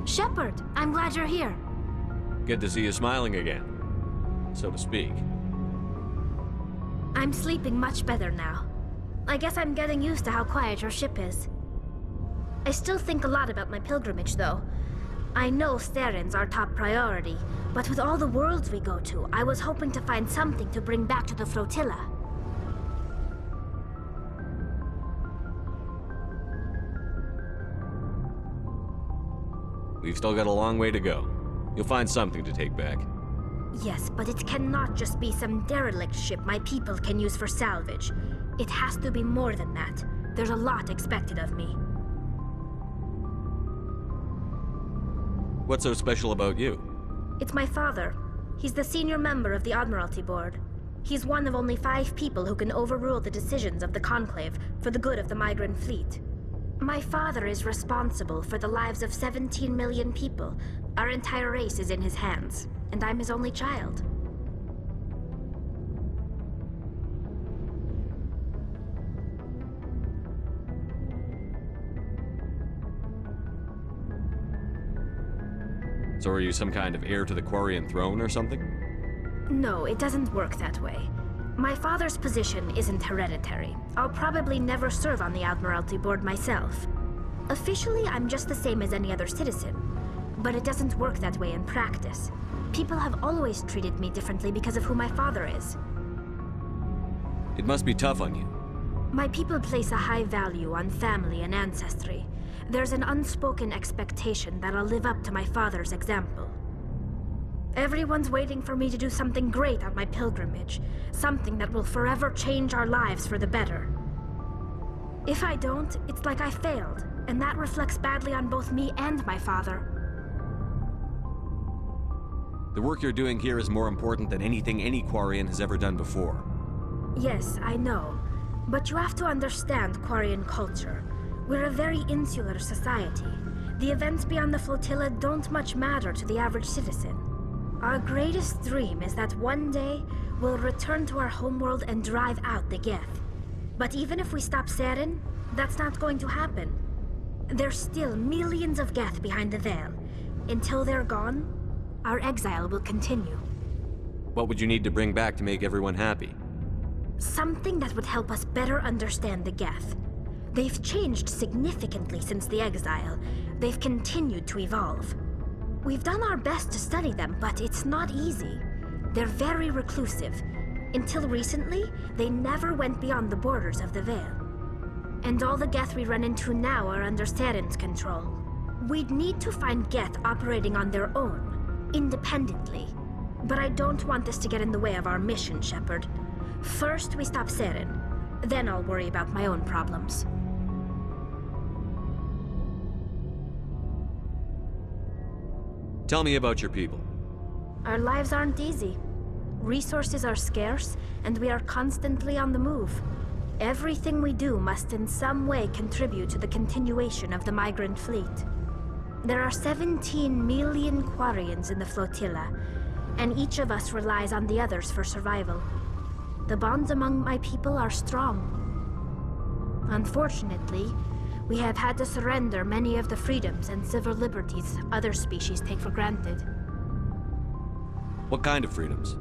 Shepard, I'm glad you're here. Good to see you smiling again, so to speak. I'm sleeping much better now. I guess I'm getting used to how quiet your ship is. I still think a lot about my pilgrimage, though. I know Steren's our top priority, but with all the worlds we go to, I was hoping to find something to bring back to the flotilla. We've still got a long way to go. You'll find something to take back. Yes, but it cannot just be some derelict ship my people can use for salvage. It has to be more than that. There's a lot expected of me. What's so special about you? It's my father. He's the senior member of the Admiralty Board. He's one of only 5 people who can overrule the decisions of the Conclave for the good of the migrant fleet. My father is responsible for the lives of 17 million people. Our entire race is in his hands, and I'm his only child. So are you some kind of heir to the Quarian throne or something? No, it doesn't work that way. My father's position isn't hereditary. I'll probably never serve on the Admiralty Board myself. Officially, I'm just the same as any other citizen. But it doesn't work that way in practice. People have always treated me differently because of who my father is. It must be tough on you. My people place a high value on family and ancestry. There's an unspoken expectation that I'll live up to my father's example. Everyone's waiting for me to do something great on my pilgrimage. Something that will forever change our lives for the better. If I don't, it's like I failed, and that reflects badly on both me and my father. The work you're doing here is more important than anything any Quarian has ever done before. Yes, I know. But you have to understand Quarian culture. We're a very insular society. The events beyond the flotilla don't much matter to the average citizen. Our greatest dream is that one day we'll return to our homeworld and drive out the Geth. But even if we stop Saren, that's not going to happen. There's still millions of Geth behind the veil. Until they're gone, our exile will continue. What would you need to bring back to make everyone happy? Something that would help us better understand the Geth. They've changed significantly since the exile. They've continued to evolve. We've done our best to study them, but it's not easy. They're very reclusive. Until recently, they never went beyond the borders of the Veil. And all the Geth we run into now are under Saren's control. We'd need to find Geth operating on their own, independently. But I don't want this to get in the way of our mission, Shepard. First, we stop Saren. Then I'll worry about my own problems. Tell me about your people. Our lives aren't easy. Resources are scarce, and we are constantly on the move. Everything we do must in some way contribute to the continuation of the migrant fleet. There are 17 million Quarians in the flotilla, and each of us relies on the others for survival. The bonds among my people are strong. Unfortunately, we have had to surrender many of the freedoms and civil liberties other species take for granted. What kind of freedoms?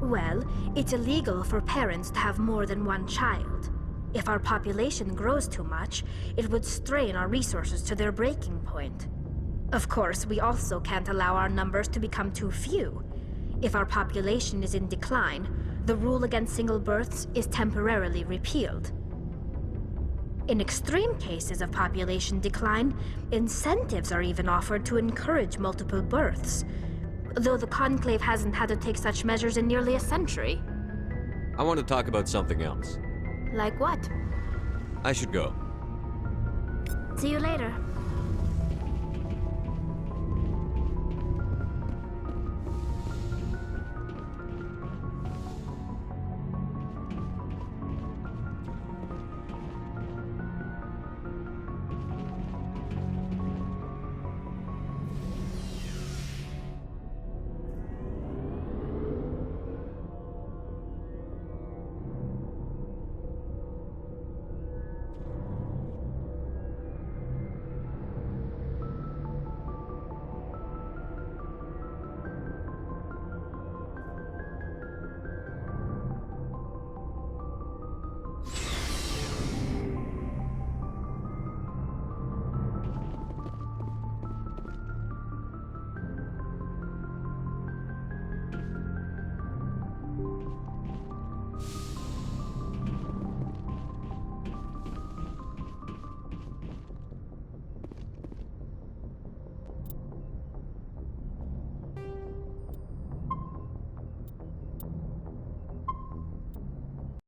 Well, it's illegal for parents to have more than one child. If our population grows too much, it would strain our resources to their breaking point. Of course, we also can't allow our numbers to become too few. If our population is in decline, the rule against single births is temporarily repealed. In extreme cases of population decline, incentives are even offered to encourage multiple births, though the Conclave hasn't had to take such measures in nearly a century. I want to talk about something else. Like what? I should go. See you later.